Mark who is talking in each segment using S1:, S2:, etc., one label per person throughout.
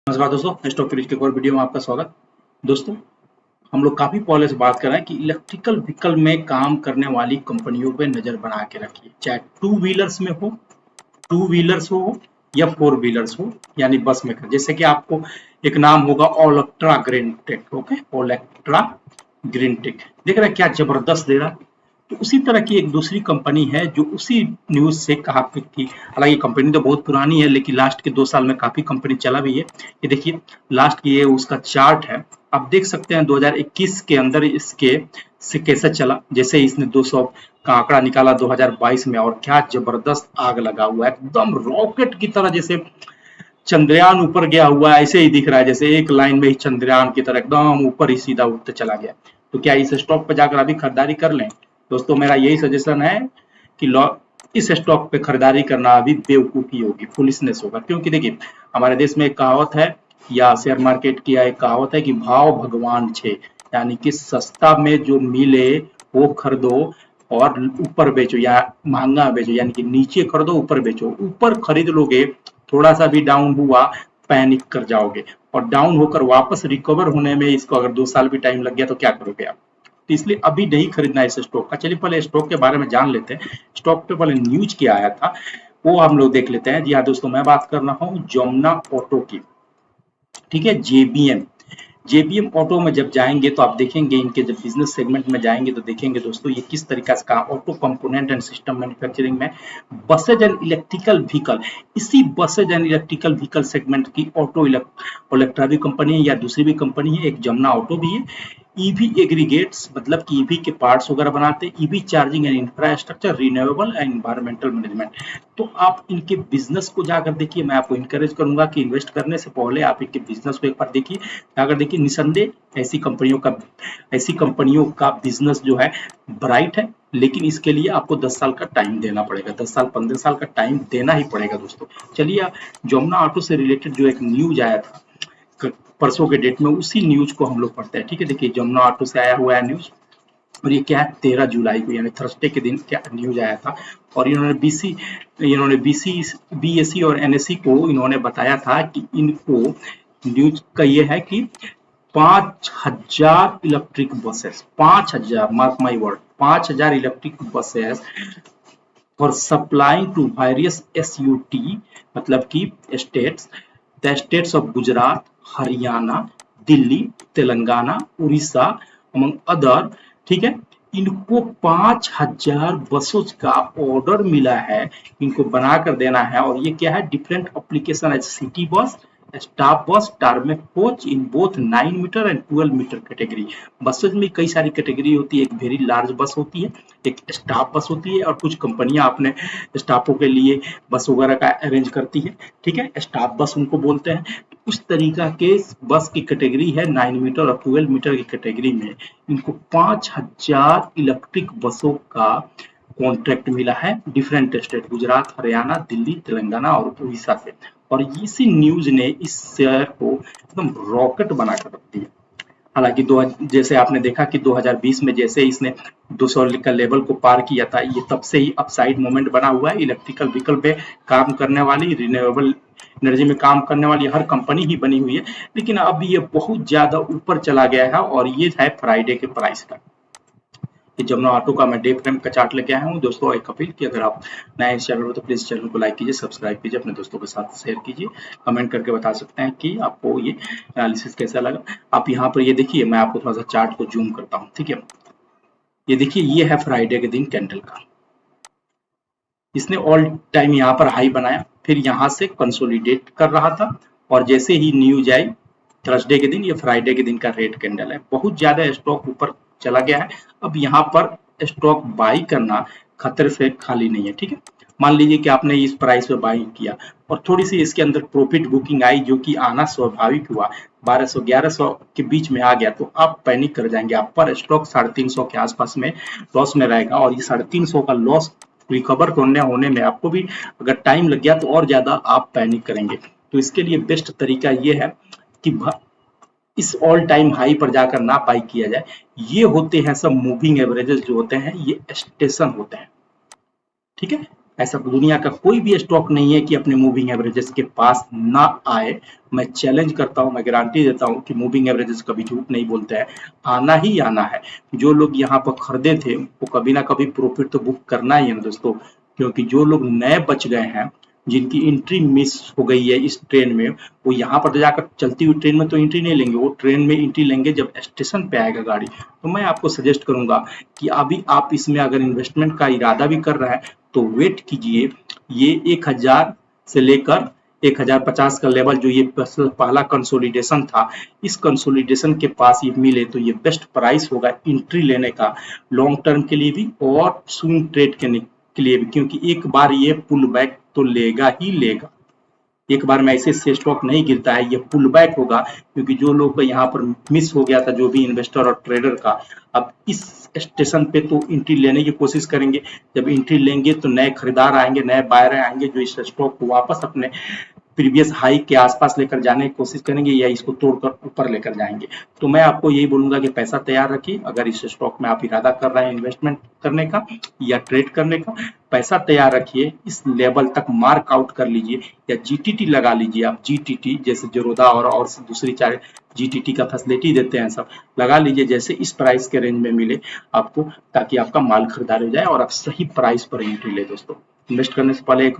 S1: नमस्कार दोस्तों, stock tricks के एक और वीडियो में आपका स्वागत। दोस्तों, हम लोग काफी पहले से बात कर रहे हैं कि इलेक्ट्रिकल व्हीकल में काम करने वाली कंपनियों पे नजर बना के रखिए, चाहे टू व्हीलर्स हो या फोर व्हीलर्स हो, यानी बस में। जैसे कि आपको एक नाम होगा ओलेक्ट्रा ग्रीन टेक। ओके, ओलेक्ट्रा ग्रीन टेक देख रहे हैं क्या जबरदस्त दे रहा है। तो उसी तरह की एक दूसरी कंपनी है जो उसी न्यूज से काफी थी। हालांकि कंपनी तो बहुत पुरानी है, लेकिन लास्ट के 2 साल में काफी कंपनी चला भी है। ये देखिए, लास्ट की ये उसका चार्ट है। आप देख सकते हैं 2021 के अंदर इसके से कैसे चला। जैसे इसने 200 का आंकड़ा निकाला 2022 में, और क्या जबरदस्त आग लगा हुआ है, एकदम रॉकेट की तरह। जैसे चंद्रयान ऊपर गया हुआ है ऐसे ही दिख रहा है, जैसे एक लाइन में ही चंद्रयान की तरह एकदम ऊपर ही सीधा उठते चला गया। तो क्या इस स्टॉक पे जाकर अभी खरीदारी कर लें? दोस्तों, मेरा यही सजेशन है कि इस स्टॉक पे खरीदारी करना अभी बेवकूफी होगी, फुलिशनेस होगा। क्योंकि देखिए, हमारे देश में एक कहावत है, या शेयर मार्केट की एक कहावत है कि भाव भगवान छे, यानी कि सस्ता में जो मिले वो खरीदो और ऊपर बेचो, या महंगा बेचो, यानी कि नीचे खरीदो ऊपर बेचो। ऊपर खरीद लोगे, थोड़ा सा भी डाउन हुआ पैनिक कर जाओगे, और डाउन होकर वापस रिकवर होने में इसको अगर 2 साल भी टाइम लग गया तो क्या करोगे आप? तो इसलिए अभी नहीं खरीदना है इस स्टॉक का। चलिए पहले स्टॉक के बारे में जान लेते हैं। स्टॉक पे पहले न्यूज क्या आया था वो हम लोग देख लेते हैं। जी हाँ दोस्तों, मैं बात कर रहा हूँ जमुना ऑटो की। ठीक है, जेबीएम। जेबीएम ऑटो में जब जाएंगे तो आप देखेंगे, इनके जब बिजनेस सेगमेंट में जाएंगे तो देखेंगे दोस्तों, ये किस तरीका से काम, auto component and system manufacturing में बसेज एंड इलेक्ट्रिकल व्हीकल। इसी buses and electrical vehicle segment की ऑटो इलेक्ट्रा भी कंपनी है, या दूसरी भी कंपनी है, एक जमुना ऑटो भी है। ईवी एग्रीगेट्स, मतलब कि ईवी के पार्ट्स वगैरह बनाते हैं, EV charging and infrastructure, renewable and environmental management. तो आप इनके बिजनेस को जाकर देखिए। मैं आपको इंकरेज करूंगा कि इन्वेस्ट करने से पहले आप इनके बिजनेस को एक बार देखिए। अगर देखिए, निसंदेह ऐसी कंपनियों का बिजनेस जो है ब्राइट है, लेकिन इसके लिए आपको 10 साल का टाइम देना पड़ेगा। 10 साल 15 साल का टाइम देना ही पड़ेगा दोस्तों। चलिए, जमुना ऑटो से रिलेटेड जो एक न्यूज आया था परसों के डेट में, उसी न्यूज को हम लोग पढ़ते हैं। ठीक है, देखिए जमुना ऑटो से आया हुआ है न्यूज, और ये क्या है, 13 जुलाई को यानी थर्सडे के दिन क्या न्यूज आया था। और इन्होंने बीएससी और एनएससी को इन्होंने बताया था कि इनको, न्यूज का ये है कि 5,000 electric buses, 5,000, mark my word, 5,000 electric buses for supplying to various SUT, मतलब कि states, the states of Gujarat, Haryana, Delhi, Telangana, Orissa, among other. ठीक है, इनको 5,000 बसों का ऑर्डर मिला है, इनको बनाकर देना है। और ये क्या है, डिफरेंट एप्लीकेशन है, city bus, staff bus, tarmac coach in both 9 meter and 12 meter category. Buses में कई सारी कैटेगरी होती है, एक वेरी लार्ज बस होती है, एक स्टाफ बस होती है, और कुछ कंपनियां अपने स्टाफों के लिए बस वगैरह का अरेंज करती है। ठीक है, स्टाफ बस उनको बोलते हैं। तो उस तरीका के बस की कैटेगरी है 9 मीटर और 12 मीटर की कैटेगरी में इनको 5,000 इलेक्ट्रिक बसों का कॉन्ट्रैक्ट मिला है, डिफरेंट स्टेट, गुजरात, हरियाणा, दिल्ली, तेलंगाना और उड़ीसा से। और इसी न्यूज ने इस शेयर को एकदम रॉकेट बनाकर रख दिया। हालांकि जैसे आपने देखा कि 2020 में जैसे इसने 200 का लेवल को पार किया था, ये तब से ही अपसाइड मोमेंट बना हुआ है। इलेक्ट्रिकल व्हीकल पे काम करने वाली, रिन्यूएबल एनर्जी में काम करने वाली हर कंपनी ही बनी हुई है, लेकिन अब ये बहुत ज्यादा ऊपर चला गया है। और ये है फ्राइडे के प्राइस का। कि जमुना ऑटो का मैं डे फ्रेम का चार्ट लेके आया हूँ दोस्तों। एक अपील कि अगर आप नए इस चैनल पर, तो प्लीज चैनल को लाइक कीजिए, सब्सक्राइब कीजिए, अपने दोस्तों के साथ शेयर कीजिए, कमेंट करके बता सकते हैं कि आपको ये एनालिसिस कैसा लगा। आप यहाँ पर ये देखिए, मैं आपको थोड़ा सा चार्ट को जूम करता हूँ। ठीक है, ये देखिए, ये है फ्राइडे के दिन कैंडल का। इसने ऑल टाइम यहाँ पर हाई बनाया, फिर यहाँ से कंसोलिडेट कर रहा था, और जैसे ही न्यूज आई थर्सडे के दिन, ये फ्राइडे के दिन का रेड कैंडल है। बहुत ज्यादा स्टॉक ऊपर चला गया है। अब यहाँ पर स्टॉक बाई करना खतरे से खाली नहीं है। ठीक है, मान लीजिए कि आपने इस प्राइस पे बाई किया और थोड़ी सी इसके अंदर प्रॉफिट बुकिंग आई, जो कि आना स्वाभाविक हुआ, 1200 1100 के बीच में आ गया, तो आप पैनिक कर जाएंगे। आप पर स्टॉक 350 के आसपास में लॉस में रहेगा, और ये 350 का लॉस रिकवर होने में आपको भी अगर टाइम लग गया तो और ज्यादा आप पैनिक करेंगे। तो इसके लिए बेस्ट तरीका ये है कि इस ऑल टाइम हाई पर जाकर ना बाई किया जाए। ये होते हैं सब मूविंग एवरेजेस, जो होते हैं ये स्टेशन होते हैं। ठीक है, ऐसा दुनिया का कोई भी स्टॉक नहीं है कि अपने मूविंग एवरेजेस के पास ना आए। मैं चैलेंज करता हूं, मैं गारंटी देता हूं कि मूविंग एवरेजेस कभी झूठ नहीं बोलते हैं, आना ही आना है। जो लोग यहाँ पर खरीदे थे वो कभी ना कभी प्रॉफिट तो बुक करना ही है ना दोस्तों, क्योंकि जो लोग नए बच गए हैं, जिनकी एंट्री मिस हो गई है इस ट्रेन में, वो यहाँ पर जाकर चलती हुई ट्रेन में तो एंट्री नहीं लेंगे, वो ट्रेन में एंट्री लेंगे जब स्टेशन पे आएगा गाड़ी। तो मैं आपको सजेस्ट करूंगा कि अभी आप इसमें अगर इन्वेस्टमेंट का इरादा भी कर रहा है तो वेट कीजिए। ये 1000 से लेकर 1050 का लेवल जो ये पहला कंसोलिडेशन था, इस कंसोलिडेशन के पास ये मिले तो ये बेस्ट प्राइस होगा एंट्री लेने का, लॉन्ग टर्म के लिए भी और स्विंग ट्रेड के लिए भी, क्योंकि एक बार ये पुल बैक तो लेगा ही लेगा। एक बार में ऐसे से स्टॉक नहीं गिरता है, ये पुल बैक होगा, क्योंकि जो लोग का यहाँ पर मिस हो गया था, जो भी इन्वेस्टर और ट्रेडर का, अब इस स्टेशन पे तो एंट्री लेने की कोशिश करेंगे। जब एंट्री लेंगे तो नए खरीदार आएंगे, नए बायर आएंगे जो इस स्टॉक को वापस अपने प्रीवियस हाई के आसपास लेकर जाने की कोशिश करेंगे या इसको तोड़कर ऊपर लेकर जाएंगे। तो मैं आपको यही बोलूंगा कि पैसा तैयार रखिए। अगर इस स्टॉक में आप इरादा कर रहे हैं इन्वेस्टमेंट करने का या ट्रेड करने का, पैसा तैयार रखिए, इस लेवल तक मार्क आउट कर लीजिए या जीटीटी लगा लीजिए। आप जीटीटी जैसे जरोधा और दूसरी चार जीटीटी का फैसिलिटी देते हैं, सब लगा लीजिए जैसे इस प्राइस के रेंज में मिले आपको, ताकि आपका माल खरीदार हो जाए और आप सही प्राइस पर एंट्री ले। दोस्तों, इन्वेस्ट करने से पहले, एक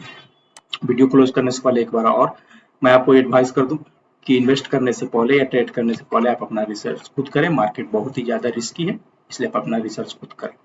S1: वीडियो क्लोज करने से पहले एक बार और मैं आपको एडवाइस कर दूं कि इन्वेस्ट करने से पहले या ट्रेड करने से पहले आप अपना रिसर्च खुद करें। मार्केट बहुत ही ज़्यादा रिस्की है, इसलिए आप अपना रिसर्च खुद करें।